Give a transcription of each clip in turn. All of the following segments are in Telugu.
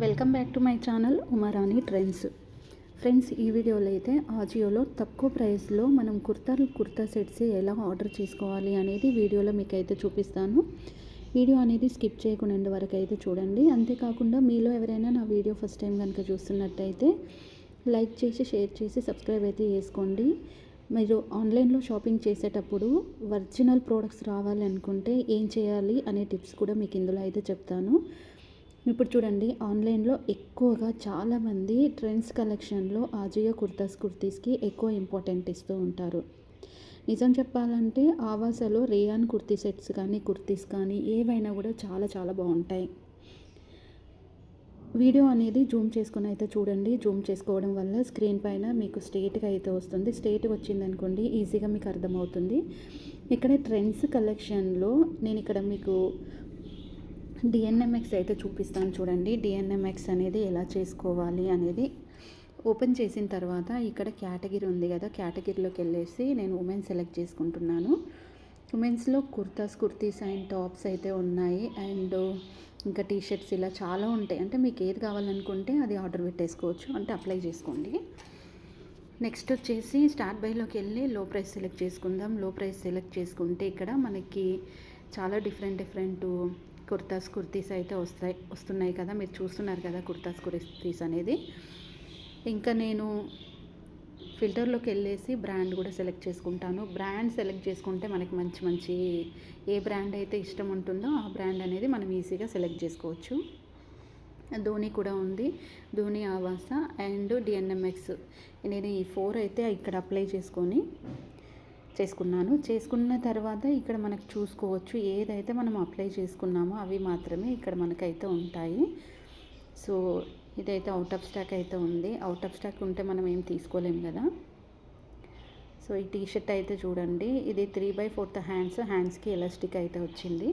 Welcome back to my channel Uma Rani trends. Friends, ఈ వీడియోలో అయితే ఆజియోలో తక్కువ ప్రైస్లో మనం కుర్తా సెట్స్ ఎలా ఆర్డర్ చేసుకోవాలి అనేది వీడియోలో మీకు అయితే చూపిస్తాను. వీడియో అనేది స్కిప్ చేయకుండా ఎండ్ వరకు అయితే చూడండి. అంతేకాకుండా మీలో ఎవరైనా నా వీడియో ఫస్ట్ టైం కనుక చూస్తున్నట్టయితే లైక్ చేసి షేర్ చేసి సబ్స్క్రైబ్ అయితే చేసుకోండి. మీరు ఆన్లైన్లో షాపింగ్ చేసేటప్పుడు ఒరిజినల్ ప్రోడక్ట్స్ రావాలి అనుకుంటే ఏం చేయాలి అనే టిప్స్ కూడా మీకు ఇందులో అయితే చెప్తాను. ఇప్పుడు చూడండి, ఆన్లైన్లో ఎక్కువగా చాలామంది ట్రెండ్స్ కలెక్షన్లో ఆజియో కుర్తీస్కి ఎక్కువ ఇంపార్టెంట్ ఇస్తూ ఉంటారు. నిజం చెప్పాలంటే ఆవాసలో రేయాన్ కుర్తీ సెట్స్ కానీ కుర్తీస్ కానీ ఏవైనా కూడా చాలా చాలా బాగుంటాయి. వీడియో అనేది జూమ్ చేసుకుని అయితే చూడండి. జూమ్ చేసుకోవడం వల్ల స్క్రీన్ పైన మీకు స్ట్రేట్గా అయితే వస్తుంది. స్ట్రేట్గా వచ్చిందనుకోండి ఈజీగా మీకు అర్థమవుతుంది. ఇక్కడ ట్రెండ్స్ కలెక్షన్లో నేను ఇక్కడ మీకు డిఎన్ఎంఎక్స్ అయితే చూపిస్తాను చూడండి. డిఎన్ఎంఎక్స్ అనేది ఎలా చేసుకోవాలి అనేది ఓపెన్ చేసిన తర్వాత ఇక్కడ కేటగిరీ ఉంది కదా, కేటగిరీలోకి వెళ్ళేసి నేను ఉమెన్ సెలెక్ట్ చేసుకుంటున్నాను. ఉమెన్స్లో కుర్తీస్ అండ్ టాప్స్ అయితే ఉన్నాయి, అండ్ ఇంకా టీషర్ట్స్ ఇలా చాలా ఉంటాయి. అంటే మీకు ఏది కావాలనుకుంటే అది ఆర్డర్ పెట్టేసుకోవచ్చు, అంటే అప్లై చేసుకోండి. నెక్స్ట్ వచ్చేసి స్టార్ట్ బైలోకి వెళ్ళి లో ప్రైస్ సెలెక్ట్ చేసుకుందాం. లో ప్రైస్ సెలెక్ట్ చేసుకుంటే ఇక్కడ మనకి చాలా డిఫరెంట్ కుర్తీస్ అయితే వస్తున్నాయి కదా, మీరు చూస్తున్నారు కదా కుర్తీస్ అనేది. ఇంకా నేను ఫిల్టర్లోకి వెళ్ళేసి బ్రాండ్ కూడా సెలెక్ట్ చేసుకుంటాను. బ్రాండ్ సెలెక్ట్ చేసుకుంటే మనకి మంచి ఏ బ్రాండ్ అయితే ఇష్టం ఉంటుందో ఆ బ్రాండ్ అనేది మనం ఈజీగా సెలెక్ట్ చేసుకోవచ్చు. ధోని కూడా ఉంది, ధోని, ఆవాస అండ్ డిఎన్ఎంఎక్స్. నేను ఈ 4 అయితే ఇక్కడ అప్లై చేసుకున్న తర్వాత ఇక్కడ మనకు చూసుకోవచ్చు ఏదైతే మనం అప్లై చేసుకున్నామో అవి మాత్రమే ఇక్కడ మనకైతే ఉంటాయి. సో ఇదైతే అవుట్ ఆఫ్ స్టాక్ అయితే ఉంది. అవుట్ ఆఫ్ స్టాక్ ఉంటే మనం ఏం తీసుకోలేం కదా. సో ఈ టీషర్ట్ అయితే చూడండి, ఇది 3/4 హ్యాండ్స్కి ఎలాస్టిక్ అయితే వచ్చింది.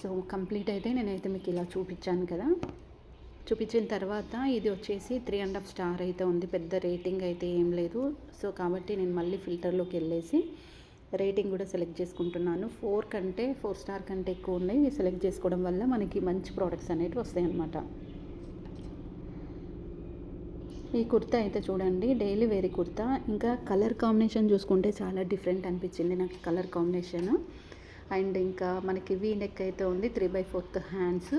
సో కంప్లీట్ అయితే నేనైతే మీకు ఇలా చూపించాను కదా. చూపించిన తర్వాత ఇది వచ్చేసి 3.5 స్టార్ అయితే ఉంది. పెద్ద రేటింగ్ అయితే ఏం లేదు. సో కాబట్టి నేను మళ్ళీ ఫిల్టర్లోకి వెళ్ళేసి రేటింగ్ కూడా సెలెక్ట్ చేసుకుంటున్నాను. 4 స్టార్ కంటే ఎక్కువ ఉన్నాయి. సెలెక్ట్ చేసుకోవడం వల్ల మనకి మంచి ప్రోడక్ట్స్ అనేవి వస్తాయి అన్నమాట. ఈ కుర్తా అయితే చూడండి, డైలీ వేరీ కుర్తా. ఇంకా కలర్ కాంబినేషన్ చూసుకుంటే చాలా డిఫరెంట్ అనిపించింది నాకు కలర్ కాంబినేషన్. అండ్ ఇంకా మనకి వీ నెక్ అయితే ఉంది, 3/4 హ్యాండ్స్.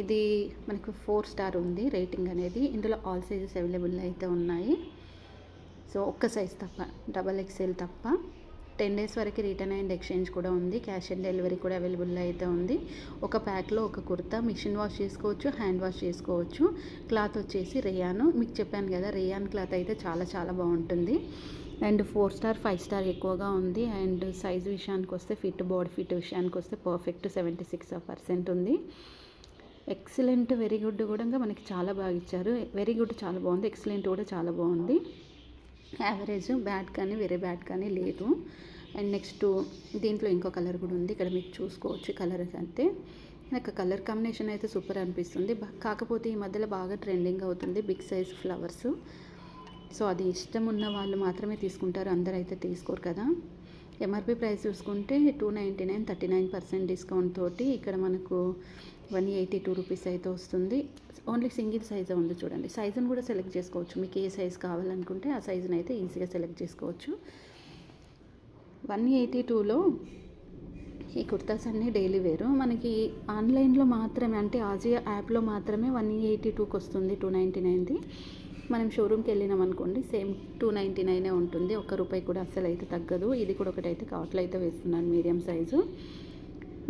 ఇది మనకు 4 స్టార్ ఉంది రేటింగ్ అనేది. ఇందులో ఆల్ సైజెస్ అవైలబుల్ అయితే ఉన్నాయి. సో ఒక్క సైజ్ తప్ప, XXL తప్ప. 10 days వరకు రిటర్న్ అండ్ ఎక్స్చేంజ్ కూడా ఉంది. క్యాష్ ఆన్ డెలివరీ కూడా అవైలబుల్ అయితే ఉంది. ఒక ప్యాక్లో ఒక కుర్తా మిషన్ వాష్ చేసుకోవచ్చు, హ్యాండ్ వాష్ చేసుకోవచ్చు. క్లాత్ వచ్చేసి రేయాన్, మీకు చెప్పాను కదా రేయాన్ క్లాత్ అయితే చాలా చాలా బాగుంటుంది. అండ్ 4 స్టార్ 5 స్టార్ ఎక్కువగా ఉంది. అండ్ సైజ్ విషయానికి వస్తే బాడీ ఫిట్ విషయానికి వస్తే పర్ఫెక్ట్ 76% ఉంది. ఎక్సలెంట్, వెరీ గుడ్ కూడా మనకి చాలా బాగా ఇచ్చారు. వెరీ గుడ్ చాలా బాగుంది, ఎక్సలెంట్ కూడా చాలా బాగుంది. యావరేజ్, బ్యాడ్ కానీ వేరే బ్యాడ్ కానీ లేదు. అండ్ నెక్స్ట్ దీంట్లో ఇంకో కలర్ కూడా ఉంది, ఇక్కడ మీకు చూసుకోవచ్చు. కలర్ అంటే నాకు కలర్ కాంబినేషన్ అయితే సూపర్ అనిపిస్తుంది. కాకపోతే ఈ మధ్యలో బాగా ట్రెండింగ్ అవుతుంది బిగ్ సైజ్ ఫ్లవర్స్. సో అది ఇష్టం ఉన్న వాళ్ళు మాత్రమే తీసుకుంటారు, అందరూ అయితే తీసుకోరు కదా. ఎంఆర్పి ప్రైస్ చూసుకుంటే 299, 39% డిస్కౌంట్ తోటి ఇక్కడ మనకు 182 రూపీస్ అయితే వస్తుంది. ఓన్లీ సింగిల్ సైజే ఉంది చూడండి. సైజును కూడా సెలెక్ట్ చేసుకోవచ్చు, మీకు ఏ సైజ్ కావాలనుకుంటే ఆ సైజుని అయితే ఈజీగా సెలెక్ట్ చేసుకోవచ్చు. 182లో ఈ కుర్తాస్ అన్నీ డైలీ వేరు. మనకి ఆన్లైన్లో మాత్రమే, అంటే ఆజియో యాప్లో మాత్రమే 182కి వస్తుంది, 299ది. మనం షోరూమ్కి వెళ్ళినాం అనుకోండి సేమ్ 299 ఉంటుంది. ₹1 కూడా అస్సలు అయితే తగ్గదు. ఇది కూడా ఒకటైతే కాట్లో అయితే వేస్తున్నాను, మీడియం సైజు.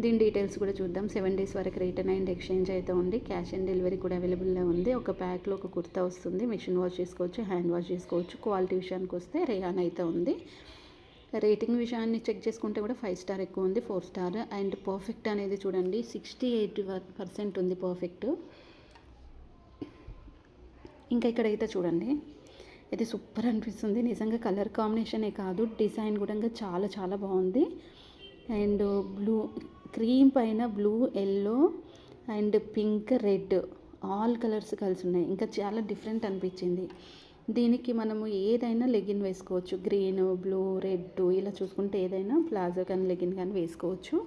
దీని డీటెయిల్స్ కూడా చూద్దాం. 7 days వరకు రిటర్న్ అండ్ ఎక్స్చేంజ్ అయితే ఉంది. క్యాష్ ఆన్ డెలివరీ కూడా అవైలబుల్లో ఉంది. ఒక ప్యాక్లో ఒక కుర్తా వస్తుంది. మిషన్ వాష్ చేసుకోవచ్చు, హ్యాండ్ వాష్ చేసుకోవచ్చు. క్వాలిటీ విషయానికి వస్తే రేయాన్ అయితే ఉంది. రేటింగ్ విషయాన్ని చెక్ చేసుకుంటే కూడా 5 స్టార్ ఎక్కువ ఉంది, 4 స్టార్. అండ్ పర్ఫెక్ట్ అనేది చూడండి 68% ఉంది పర్ఫెక్ట్. ఇంకా ఇక్కడైతే చూడండి, ఇది సూపర్ అనిపిస్తుంది నిజంగా. కలర్ కాంబినేషనే కాదు, డిజైన్ కూడా చాలా చాలా బాగుంది. అండ్ బ్లూ, క్రీమ్ పైన blue, yellow and pink, red all colours కలిసి ఉన్నాయి. ఇంకా చాలా డిఫరెంట్ అనిపించింది. దీనికి మనము ఏదైనా లెగిన్ వేసుకోవచ్చు, గ్రీన్, బ్లూ, రెడ్ ఇలా చూసుకుంటే ఏదైనా ప్లాజో కానీ లెగిన్ కానీ వేసుకోవచ్చు.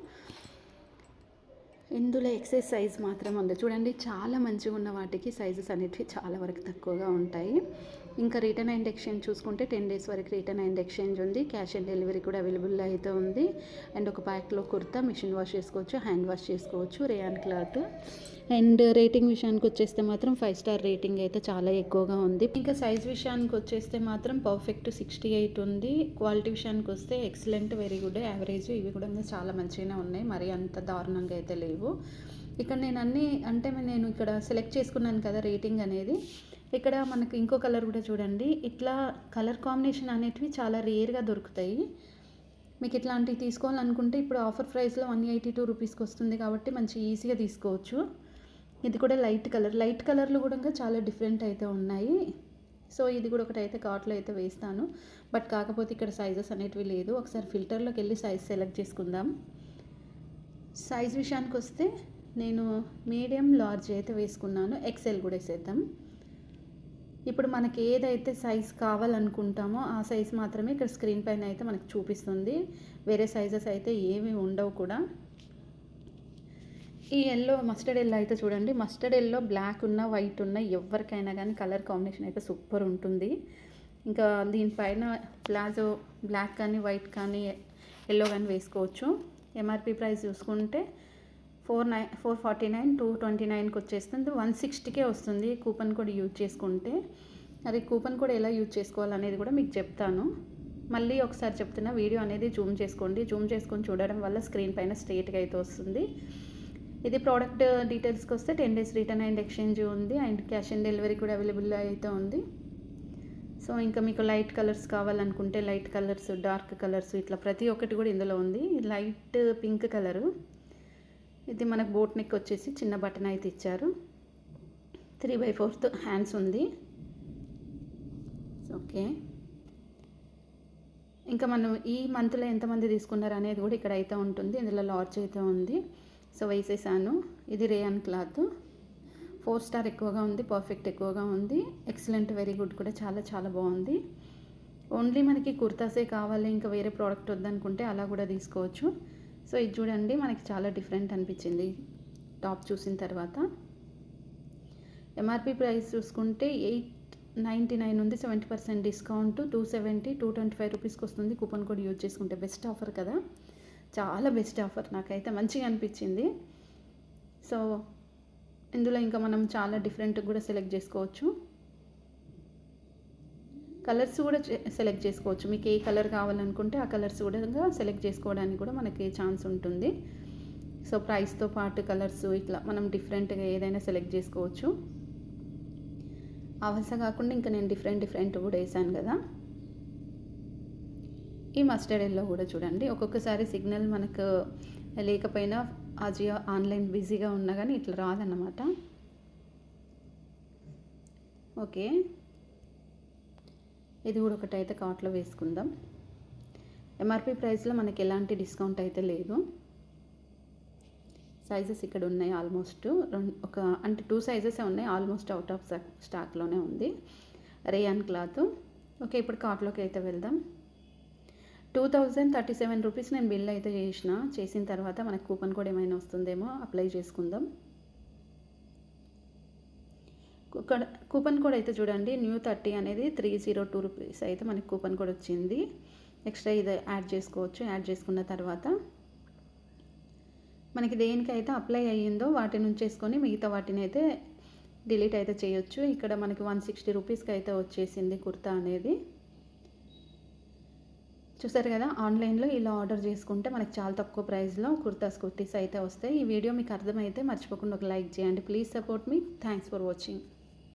ఇందులో ఎక్సెస్ సైజ్ మాత్రం ఉంది చూడండి. చాలా మంచిగా ఉన్న వాటికి సైజెస్ అనేటివి చాలా వరకు తక్కువగా ఉంటాయి. ఇంకా రిటర్న్ అండ్ ఎక్స్చేంజ్ చూసుకుంటే 10 డేస్ వరకు రిటర్న్ అండ్ ఎక్స్చేంజ్ ఉంది. క్యాష్ ఆన్ డెలివరీ కూడా అవైలబుల్ అయితే ఉంది. అండ్ ఒక ప్యాక్లో కుర్తా మిషన్ వాష్ చేసుకోవచ్చు, హ్యాండ్ వాష్ చేసుకోవచ్చు, రేయాన్ క్లాత్. అండ్ రేటింగ్ విషయానికి వచ్చేస్తే మాత్రం 5 స్టార్ రేటింగ్ అయితే చాలా ఎక్కువగా ఉంది. ఇంకా సైజ్ విషయానికి వచ్చేస్తే మాత్రం పర్ఫెక్ట్ 68 ఉంది. క్వాలిటీ విషయానికి వస్తే ఎక్సలెంట్, వెరీ గుడ్, యావరేజ్, ఇవి కూడా చాలా మంచిగానే ఉన్నాయి. మరి అంత దారుణంగా అయితే లేవు. ఇక్కడ నేను నేను ఇక్కడ సెలెక్ట్ చేసుకున్నాను కదా రేటింగ్ అనేది. ఇక్కడ మనకు ఇంకో కలర్ కూడా చూడండి. ఇట్లా కలర్ కాంబినేషన్ అనేటివి చాలా రేర్గా దొరుకుతాయి. మీకు ఇట్లాంటివి తీసుకోవాలనుకుంటే ఇప్పుడు ఆఫర్ ప్రైస్లో 182 రూపీస్కి వస్తుంది కాబట్టి మంచి ఈజీగా తీసుకోవచ్చు. ఇది కూడా లైట్ కలర్లు కూడా చాలా డిఫరెంట్ అయితే ఉన్నాయి. సో ఇది కూడా ఒకటైతే కార్ట్లో అయితే వేస్తాను. బట్ కాకపోతే ఇక్కడ సైజెస్ అనేటివి లేదు. ఒకసారి ఫిల్టర్లోకి వెళ్ళి సైజ్ సెలెక్ట్ చేసుకుందాం. సైజ్ విషయానికి వస్తే నేను మీడియం లార్జ్ అయితే వేసుకున్నాను. ఎక్సెల్ కూడా వేసేద్దాం. ఇప్పుడు మనకి ఏదైతే సైజ్ కావాలనుకుంటామో ఆ సైజ్ మాత్రమే ఇక్కడ స్క్రీన్ పైన అయితే మనకు చూపిస్తుంది. వేరే సైజెస్ అయితే ఏమీ ఉండవు కూడా. ఈ ఎల్లో మస్టర్డ్ ఎల్లో అయితే చూడండి. మస్టర్డ్ ఎల్లో బ్లాక్ ఉన్న వైట్ ఉన్న ఎవరికైనా కానీ కలర్ కాంబినేషన్ అయితే సూపర్ ఉంటుంది. ఇంకా దీనిపైన ప్లాజో బ్లాక్ కానీ వైట్ కానీ ఎల్లో కానీ వేసుకోవచ్చు. ఎంఆర్పి ప్రైస్ చూసుకుంటే 449, 229కి వచ్చేస్తుంది. 160కే వస్తుంది కూపన్ కోడ్ యూజ్ చేసుకుంటే. అది కూపన్ కోడ్ ఎలా యూజ్ చేసుకోవాలనేది కూడా మీకు చెప్తాను. మళ్ళీ ఒకసారి చెప్తున్నా, వీడియో అనేది జూమ్ చేసుకోండి. జూమ్ చేసుకొని చూడడం వల్ల స్క్రీన్ పైన స్ట్రేట్గా అయితే వస్తుంది. ఇది ప్రోడక్ట్ డీటెయిల్స్కి వస్తే 10 డేస్ రిటర్న్ అండ్ ఎక్స్చేంజ్ ఉంది. అండ్ క్యాష్ ఆన్ డెలివరీ కూడా అవైలబుల్ అయితే ఉంది. సో ఇంకా మీకు లైట్ కలర్స్ కావాలనుకుంటే లైట్ కలర్స్, డార్క్ కలర్స్, ఇట్లా ప్రతి ఒక్కటి కూడా ఇందులో ఉంది. లైట్ పింక్ కలరు, ఇది మనకు బోట్ నెక్ వచ్చేసి చిన్న బటన్ అయితే ఇచ్చారు. 3/4 హ్యాండ్స్ ఉంది. ఓకే, ఇంకా మనం ఈ మంత్లో ఎంతమంది తీసుకున్నారు అనేది కూడా ఇక్కడ అయితే ఉంటుంది. ఇందులో లార్జ్ అయితే ఉంది. సో వేసేసాను. ఇది రేయాన్ క్లాత్. 4 స్టార్ ఎక్కువగా ఉంది, పర్ఫెక్ట్ ఎక్కువగా ఉంది, ఎక్సలెంట్, వెరీ గుడ్ కూడా చాలా చాలా బాగుంది. ఓన్లీ మనకి కుర్తాసే కావాలి, ఇంకా వేరే ప్రోడక్ట్ వద్దనుకుంటే అలా కూడా తీసుకోవచ్చు. సో ఇది చూడండి, మనకి చాలా డిఫరెంట్ అనిపించింది టాప్ చూసిన తర్వాత. ఎంఆర్పి ప్రైస్ చూసుకుంటే 899 ఉంది. 70% డిస్కౌంట్ 270, 225 రూపీస్కి వస్తుంది కూపన్ కోడ్ యూజ్ చేసుకుంటే. బెస్ట్ ఆఫర్ కదా, చాలా బెస్ట్ ఆఫర్, నాకైతే మంచిగా అనిపించింది. సో ఇందులో ఇంకా మనం చాలా డిఫరెంట్ కూడా సెలెక్ట్ చేసుకోవచ్చు. కలర్స్ కూడా సెలెక్ట్ చేసుకోవచ్చు. మీకు ఏ కలర్ కావాలనుకుంటే ఆ కలర్స్ కూడా సెలెక్ట్ చేసుకోవడానికి కూడా మనకి ఛాన్స్ ఉంటుంది. సో ప్రైస్తో పాటు కలర్స్ ఇట్లా మనం డిఫరెంట్గా ఏదైనా సెలెక్ట్ చేసుకోవచ్చు. ఆ వరుస కాకుండా ఇంకా నేను డిఫరెంట్ కూడా వేసాను కదా. ఈ మస్టర్డ్ ఎల్లో కూడా చూడండి. ఒక్కొక్కసారి సిగ్నల్ మనకు లేకపోయినా అజియో ఆన్లైన్ బిజీగా ఉన్నా కానీ ఇట్లా రాదన్నమాట. ఓకే, ఇది కూడా ఒకటైతే కార్ట్లో వేసుకుందాం. ఎంఆర్పి ప్రైస్లో మనకి ఎలాంటి డిస్కౌంట్ అయితే లేదు. సైజెస్ ఇక్కడ ఉన్నాయి ఆల్మోస్ట్ అంటే 2 సైజెసే ఉన్నాయి. ఆల్మోస్ట్ అవుట్ ఆఫ్ స్టాక్లోనే ఉంది రేయాన్ క్లాత్. ఓకే, ఇప్పుడు కార్ట్లోకి అయితే వెళ్దాం. 2037 రూపీస్ నేను బిల్ అయితే చేసిన తర్వాత మనకు కూపన్ కోడ్ ఏమైనా వస్తుందేమో అప్లై చేసుకుందాం. కూపన్ కోడ్ అయితే చూడండి, న్యూ 30 అనేది 302 రూపీస్ అయితే మనకి కూపన్ కోడ్ వచ్చింది. ఎక్స్ట్రా ఇది యాడ్ చేసుకోవచ్చు. యాడ్ చేసుకున్న తర్వాత మనకి దేనికైతే అప్లై అయ్యిందో వాటిని ఉంచేసుకొని మిగతా వాటిని అయితే డిలీట్ అయితే చేయొచ్చు. ఇక్కడ మనకి 160 రూపీస్కి అయితే వచ్చేసింది కుర్తా అనేది. చూసారు కదా, ఆన్లైన్లో ఇలా ఆర్డర్ చేసుకుంటే మనకి చాలా తక్కువ ప్రైస్లో కుర్తీస్ అయితే వస్తాయి. ఈ వీడియో మీకు అర్థమైతే మర్చిపోకుండా ఒక లైక్ చేయండి. Please support me. Thanks for watching.